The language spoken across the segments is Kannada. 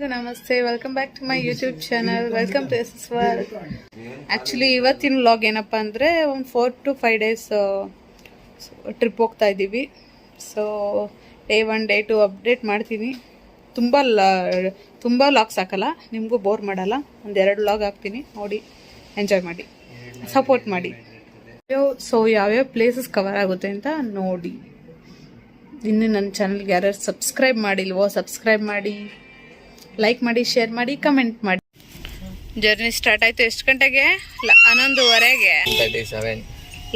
ಎಲ್ಲರಿಗೂ ನಮಸ್ತೆ. Welcome back to my YouTube channel. Welcome to S world. Actually ಇವತ್ತಿನ ವ್ಲಾಗ್ ಏನಪ್ಪ ಅಂದರೆ ಒಂದು 4 to 5 days ಟ್ರಿಪ್ ಹೋಗ್ತಾ ಇದ್ದೀವಿ. ಸೊ ಡೇ 1 ಡೇ 2 ಅಪ್ಡೇಟ್ ಮಾಡ್ತೀನಿ. ತುಂಬ ವ್ಲಾಗ್ಸ್ ಹಾಕಲ್ಲ, ನಿಮಗೂ ಬೋರ್ ಮಾಡಲ್ಲ. 1-2 ವ್ಲಾಗ್ ಹಾಕ್ತೀನಿ, ನೋಡಿ ಎಂಜಾಯ್ ಮಾಡಿ, ಸಪೋರ್ಟ್ ಮಾಡಿ. ಸೊ ಯಾವ್ಯಾವ ಪ್ಲೇಸಸ್ ಕವರ್ ಆಗುತ್ತೆ ಅಂತ ನೋಡಿ. ಇನ್ನು ನನ್ನ ಚಾನಲ್ಗೆ ಯಾರ್ಯಾರು ಸಬ್ಸ್ಕ್ರೈಬ್ ಮಾಡಿಲ್ವೋ ಸಬ್ಸ್ಕ್ರೈಬ್ ಮಾಡಿ, ಲೈಕ್ ಮಾಡಿ, ಶೇರ್ ಮಾಡಿ, ಕಮೆಂಟ್ ಮಾಡಿ. ಜರ್ನಿ ಸ್ಟಾರ್ಟ್ ಆಯ್ತು. ಎಷ್ಟು ಗಂಟೆಗೆ? 11:30ಗೆ.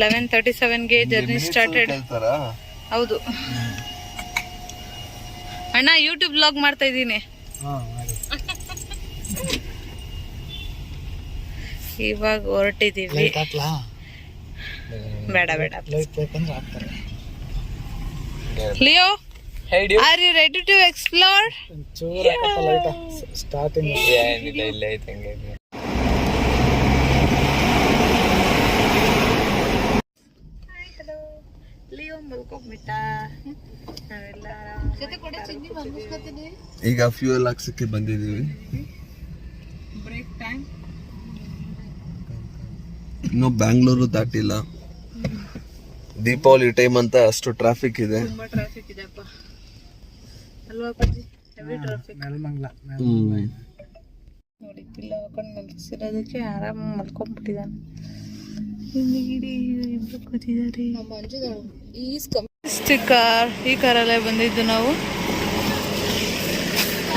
11:37ಗೆ ಜರ್ನಿ ಸ್ಟಾರ್ಟೆಡ್. ಹೌದು ಅಣ್ಣ, ಯೂಟ್ಯೂಬ್ ವ್ಲಾಗ್ ಮಾಡ್ತಾ ಇದ್ದೀನಿ. ಇವಾಗ ಹೊರಟಿದ್ದೀವಿ. ಬೇಡ Leo, are you ready to explore? Starting. Hi, hello. Leo ಮಲ್ಕೊಂಡ್ಬಿಟ್ಟ. ಈಗ ಫ್ಯೂಯಲ್ ಹಾಕ್ಸಕ್ಕೆ ಬಂದಿದ್ದೀವಿ. Break time. ಇನ್ನು ಬ್ಯಾಂಗ್ಳೂರು ದಾಟಿಲ್ಲ. ದೀಪಾವಳಿ ಟೈಮ್ ಅಂತ ಅಷ್ಟು ಟ್ರಾಫಿಕ್ ಇದೆ. ತುಂಬಾ ಟ್ರಾಫಿಕ್ ಇದೆ ಅಪ್ಪ, ಅಲ್ವಾ ಅಪ್ಪಾಜಿ? Heavy traffic. ನೋಡಿ, ಪಿಲ್ಲ ಹಾಕೊಂಡು ಮಲಗಿಸಿರೋದಕ್ಕೆ ಆರಾಮ ಮಲ್ಕೊಂಡ್ಬಿಟ್ಟಿದ್ದಾನೆ. ಇಬ್ರು ಕೂತಿದ್ದಾರೆ. ಈ ಕಾರಲ್ಲೇ ಬಂದಿದ್ದು ನಾವು.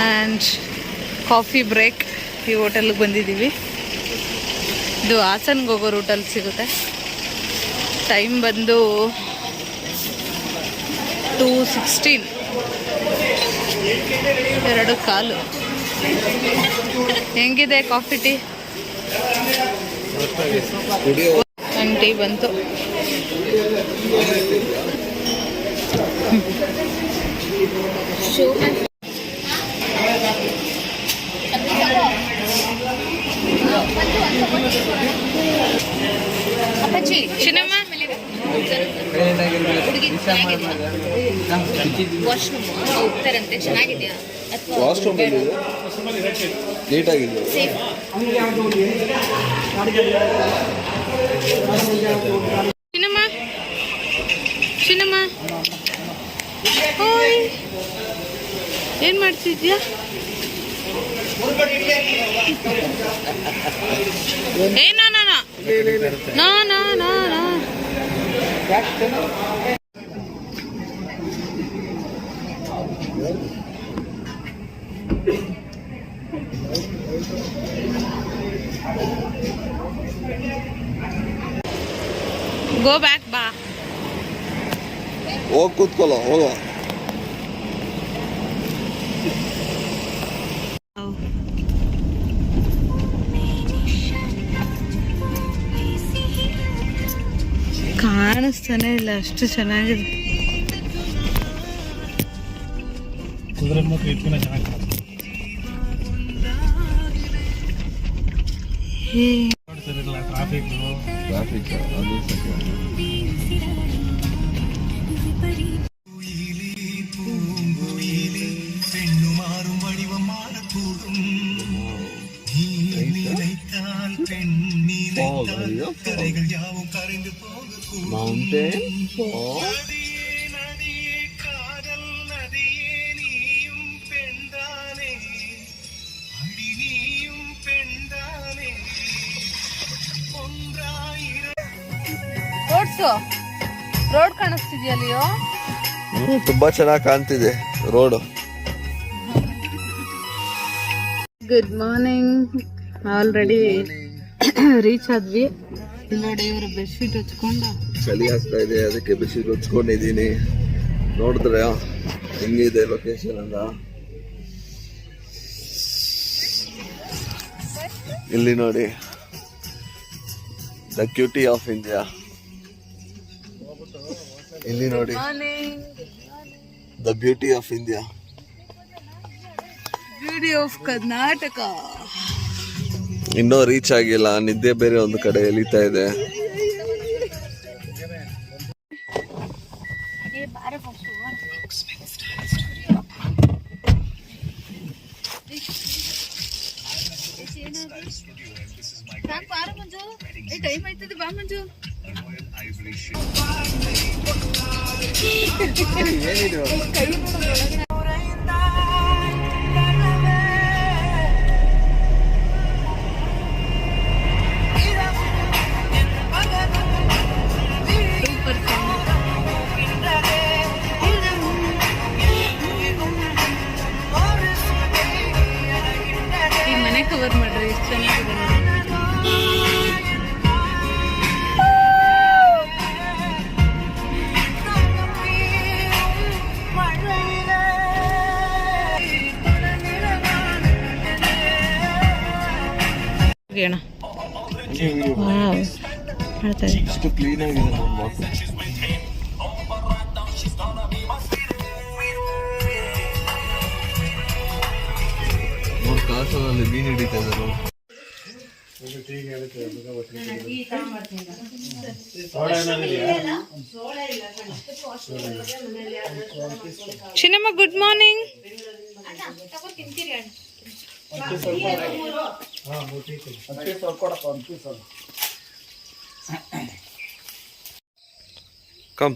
ಆ್ಯಂಡ್ ಕಾಫಿ ಬ್ರೇಕ್ ಈ ಹೋಟೆಲ್ಗೆ ಬಂದಿದ್ದೀವಿ. ಇದು ಹಾಸನ್ಗೆ ಹೋಗೋ ರೂಟಲ್ಲಿ ಸಿಗುತ್ತೆ. ಟೈಮ್ ಬಂದು 2:16, 2:15. ಹೆಂಗಿದೆ ಕಾಫಿ ಟೀ? ಟೀ ಬಂತು. ಚಿನ್ನಮ್ಮ, ವಾಶ್ರೂಮ್ ನೀಟಾಗಿದೆ. ಚಿನ್ನಮ್ಮ, ಓಯ್, ಏನ್ ಮಾಡ್ತಿದ್ಯಾ? ಗೋ ಬ್ಯಾಕ್ ಬಾ. ಹೋಗಿ ಕೂತ್ಕೊಳ್ಳೋ, ಹೋಗೋ. ಕಾಣಿಸ್ತಾನೆ ಇಲ್ಲ, ಅಷ್ಟು ಚೆನ್ನಾಗಿದೆ. ಟ್ರಾಫಿಕ್ ಮೌಂಟೇನ್ ರೋಡ್ ಕಾಣಿಸ್ತಿದ್ಯಲ್ಲಿಯೋ? ತುಂಬಾ ಚೆನ್ನಾಗಿ ಕಾಣ್ತಿದೆ road. Good morning. Already reach ಆದ್ವಿ. ನೋಡಿ, ಇವರು ಬೆಡ್ಶೀಟ್ ಹಚ್ಕೊಂಡು ಚಳಿ ಆಗ್ತಾ ಇದೆ, ಅದಕ್ಕೆ ಬೆಡ್ಶೀಟ್ ಹಚ್ಕೊಂಡಿದ್ದೀನಿ. ನೋಡಿದ್ರೆ ಹೆಂಗಿದೆ ಲೊಕೇಶನ್ ಅಂತ. ಇಲ್ಲಿ ನೋಡಿ, ದ ಬ್ಯೂಟಿ ಆಫ್ ಇಂಡಿಯಾ. ಇಲ್ಲಿ ನೋಡಿ, the beauty of India, beauty of Karnataka. ಇನ್ನೂ ರೀಚ್ ಆಗಿಲ್ಲ, ನಿದ್ದೆ ಬೇರೆ ಒಂದು ಕಡೆ ಎಳಿತಾ ಇದೆ. ಟೈಮ್ ಆಯ್ತದೆ ಬಾ ಮಂಜು. ಈ ಮನೆ ಕವರ್ ಮಾಡ್ರಿ ಎಷ್ಟು ಚೆನ್ನಾಗಿದೆ. ಎಷ್ಟು ಕ್ಲೀನ್ ಆಗಿದೆ ನೋಡಿ, ಕಾಸಲ್ಲಿ ಮೀನು ಹಿಡಿತಾ ಇದ್ದಾರೆ. ಚಿನ್ನಮ್ಮ ಗುಡ್ ಮಾರ್ನಿಂಗ್. ಕಮ್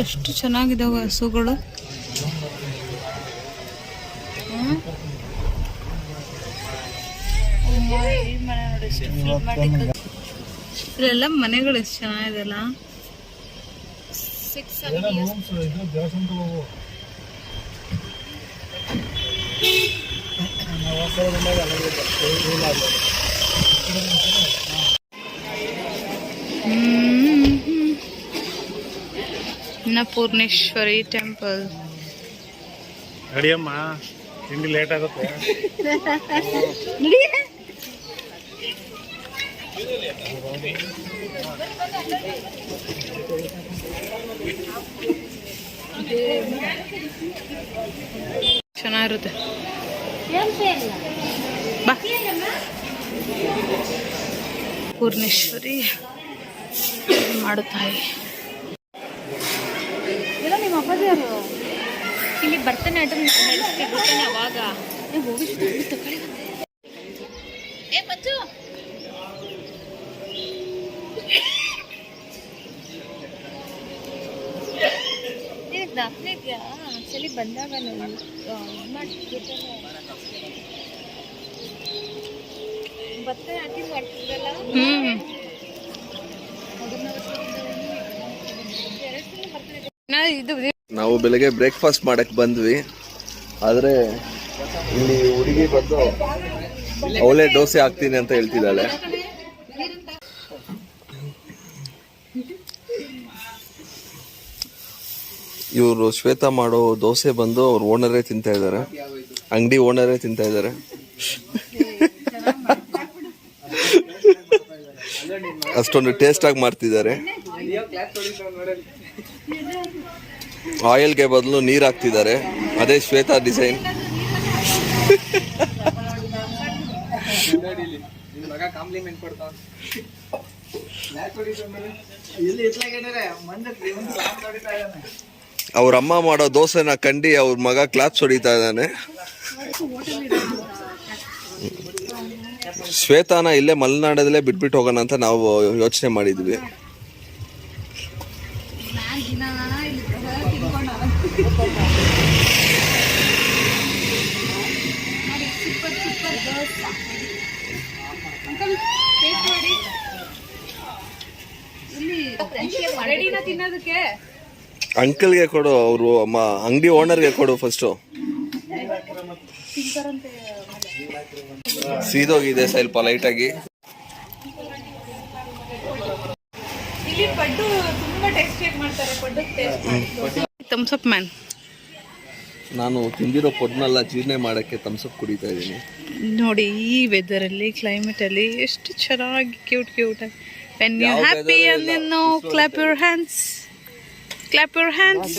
ಎಷ್ಟು ಚೆನ್ನಾಗಿದಾವೆ ಹಸುಗಳು. ಇಲ್ಲೆಲ್ಲ ಮನೆಗಳು ಎಷ್ಟು ಚೆನ್ನಾಗಿದೆಲ್ಲ. ಅನ್ನಪೂರ್ಣೇಶ್ವರಿ ಟೆಂಪಲ್. ನಡಿಯಮ್ಮ, ತಿಂಡಿ ಲೇಟ್ ಆಗುತ್ತೆ. ಚೆನ್ನಾಗಿರುತ್ತೆ ಬಾ. ಪೂರ್ಣೇಶ್ವರಿ ಮಾಡುತ್ತಾಯಿ. ನಿಮ್ಮ ಅಪ್ಪಾಜಿಯವರು ಇಲ್ಲಿ ಭರತನಾಟ್ಯ ನಡೆಸ್ತಿರ್ತಾನೆ ಅವಾಗ ಮಂಜು ದಾಖಲೆ ಇದೆಯಾ? ಆಕ್ಚುಲಿ ಬಂದಾಗ ಭರತನಾಟ್ಯ ಮಾಡ್ತಿದ್ರಲ್ಲ. ನಾವು ಬೆಳಗ್ಗೆ ಬ್ರೇಕ್ಫಾಸ್ಟ್ ಮಾಡಕ್ ಬಂದ್ವಿ, ಆದ್ರೆ ಇಲ್ಲಿ ಹುಡುಗಿ ಬಂದು ಅವಳೇ ದೋಸೆ ಹಾಕ್ತೀನಿ ಅಂತ ಹೇಳ್ತಿದ್ದಾಳೆ. ಇವರು ಶ್ವೇತಾ ಮಾಡೋ ದೋಸೆ ಬಂದು ಅವ್ರ ಓನರೇ ತಿಂತಾ ಇದ್ದಾರೆ, ಅಂಗಡಿ ಓನರೇ ತಿಂತಾ ಇದ್ದಾರೆ. ಅಷ್ಟೊಂದು ಟೇಸ್ಟ್ ಆಗಿ ಮಾಡ್ತಿದ್ದಾರೆ. ಆಯಿಲ್ಗೆ ಬದಲು ನೀರು ಹಾಕ್ತಿದ್ದಾರೆ, ಅದೇ ಶ್ವೇತಾ ಡಿಸೈನ್. ಅವ್ರ ಅಮ್ಮ ಮಾಡೋ ದೋಸೆನ ಕಂಡು ಅವ್ರ ಮಗ ಕ್ಲಾಪ್ಸ್ ಹೊಡಿತಾ ಇದ್ದಾನೆ. ಶ್ವೇತಾನ ಇಲ್ಲೇ ಮಲೆನಾಡದಲ್ಲೇ ಬಿಟ್ಬಿಟ್ಟು ಹೋಗೋಣ ಅಂತ ನಾವು ಯೋಚನೆ ಮಾಡಿದ್ವಿ. ಅಂಕಲ್ಗೆ ಕೊಡು, ಅವರು ಅಂಗಡಿ ಓನರ್ಗೆ ಕೊಡು ಫಸ್ಟು. ಸೀದೋಗಿದೆ ಸ್ವಲ್ಪ ಲೈಟಾಗಿ. Thumbs up man. ನಾನು ತಿಂದಿರೋ ಪೊಡ್ನೆಲ್ಲ ಜೀರ್ಣೆ ಮಾಡಕ್ಕೆ ಥಮ್ಸಪ್ ಕುಡಿತಾ ಇದ್ದೀನಿ. ನೋಡಿ ಈ ವೆದರಲ್ಲಿ, ಕ್ಲೈಮೇಟ್ ಅಲ್ಲಿ ಎಷ್ಟು ಚೆನ್ನಾಗಿ ಕ್ಯೂಟ್ ಆಗಿ. When you're happy and you know, clap your hands. Clap your hands.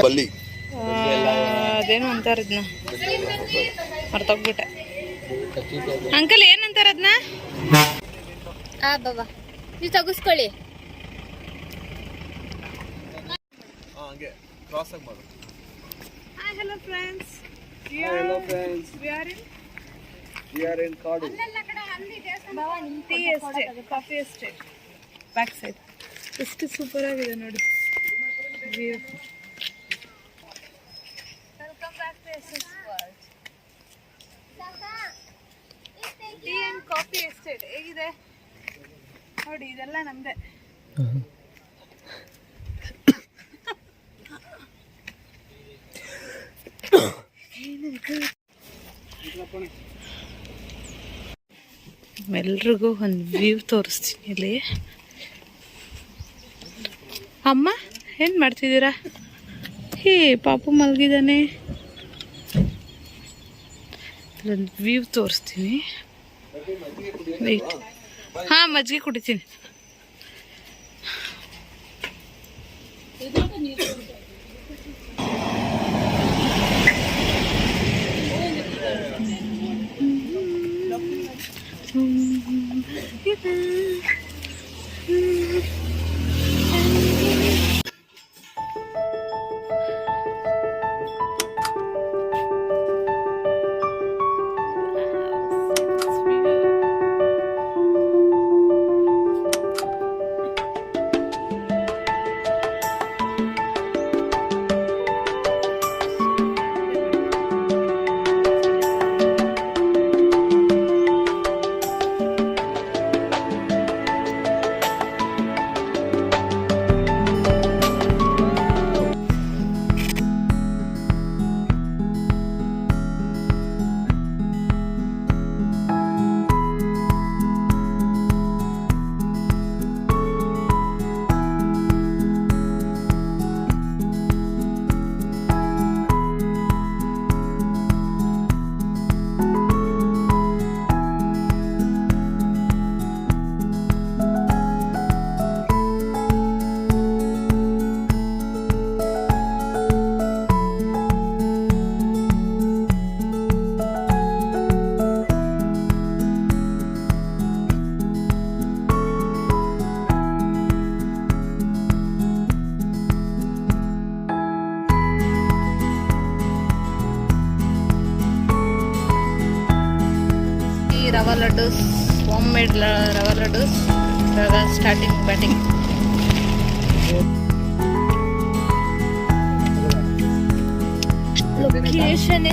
ಬಲ್ಲಿ ಅದೇನು ಅಂತಾರ ಇದನ್ನ ಮರ್ತೋಗ್ಬಿಟ್ಟೆ. ಅಂಕಲ್ ಏನಂತಾರ ಅದನ್ನ? ಬಾಬಾ ನೀವು ತಗಸ್ಕೊಳ್ಳಿ. ಹಂಗೆ ಕ್ರಾಸ್ ಆಗಿ ಮಾಡು. Hi hello friends, We are in ಕಾಡು. Tea estate, coffee estate back side. ಎಷ್ಟು ಸೂಪರ್ ಆಗಿದೆ ನೋಡಿ view. Welcome back to SS world. Tea and coffee estate ಹೇಗಿದೆ ನೋಡಿ, ಇದೆಲ್ಲ ನಮ್ದೆ. ಎಲ್ರಿಗೂ ಒಂದು ವ್ಯೂ ತೋರಿಸ್ತೀನಿ ಇಲ್ಲಿ. ಅಮ್ಮ ಏನು ಮಾಡ್ತಿದ್ದೀರಾ? ಹೇ ಪಾಪು ಮಲಗಿದ್ದಾನೆ. ಇಲ್ಲೊಂದು ವ್ಯೂ ತೋರಿಸ್ತೀನಿ. ವೆಯ್ಟ್, ಹಾಂ ಮಜ್ಜಿಗೆ ಕುಡಿತೀನಿ. ರವಾ ಲಡ್ಡೂಸ್, ಹೋಮ್ ಮೇಡ್ ರವಾ ಲಡ್ಡೂಸ್. ಇವಾಗ ಸ್ಟಾರ್ಟಿಂಗ್ ಬ್ಯಾಟಿಂಗ್. ಲೊಕೇಶನ್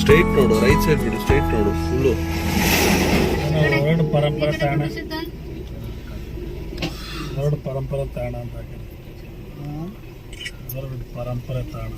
ಸ್ಟ್ರೈಟ್ ನೋಡು, ರೈಟ್ ಸೈಡ್ ಬಿಡು, ಸ್ಟ್ರೈಟ್ ನೋಡು ಫುಲ್ಲು. ವರ್ಡ್ ಪರಂಪರೆ ತಾಣ, ವರ್ಡ್ ಪರಂಪರೆ ತಾಣ ಅಂತ ಹಾಕಿದ್ರು. ವರ್ಡ್ ಪರಂಪರೆ ತಾಣ.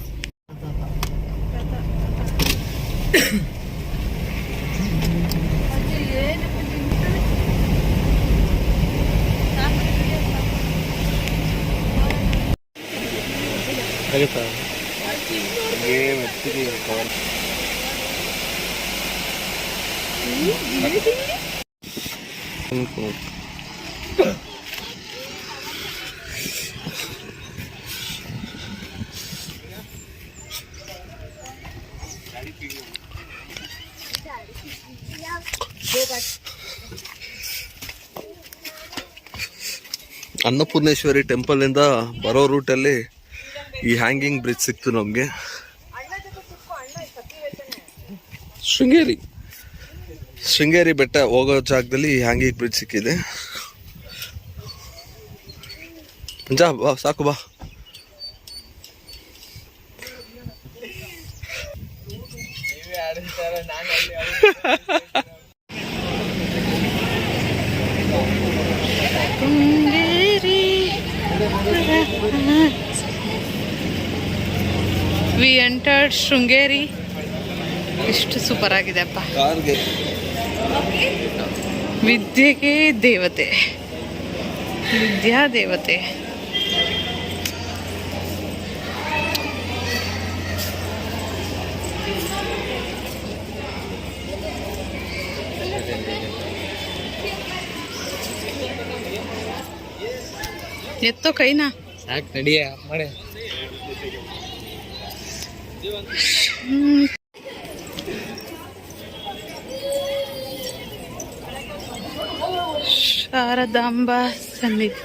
ಅನ್ನಪೂರ್ಣೇಶ್ವರಿ ಟೆಂಪಲ್ ಇಂದ ಬರೋ ರೂಟಲ್ಲಿ ಈ ಹ್ಯಾಂಗಿಂಗ್ ಬ್ರಿಡ್ಜ್ ಸಿಕ್ತು ನಮ್ಗೆ. ಶೃಂಗೇರಿ ಬೆಟ್ಟ ಹೋಗೋ ಜಾಗದಲ್ಲಿ ಈ ಹ್ಯಾಂಗಿಂಗ್ ಬ್ರಿಡ್ಜ್ ಸಿಕ್ಕಿದೆ. ಜಾ ಬಾ, ಸಾಕು ಬಾ. We entered Sringeri. ಎಷ್ಟು ಸೂಪರ್ ಆಗಿದೆ ಅಪ್ಪ. ವಿದ್ಯೆಗೆ ದೇವತೆ ವಿದ್ಯಾದೇವತೆ. ಎತ್ತೋ ಕೈನಾ. ಸಾಕು ನಡಿಯ ಮಾಡಿ. ಶಾರದಾಂಬ ಸನ್ನಿಧಿ.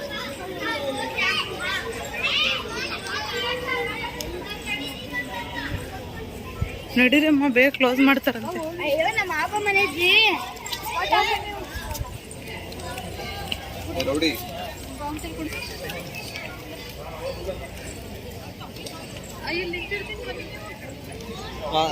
ನಡೀರಮ್ಮ, ಬೇಗ ಕ್ಲೋಸ್ ಮಾಡ್ತಾರಂತೆ. ನಮ್ಮ ಅಪ್ಪ ಮನೆಜಿ ರೌಡಿ ಹಾ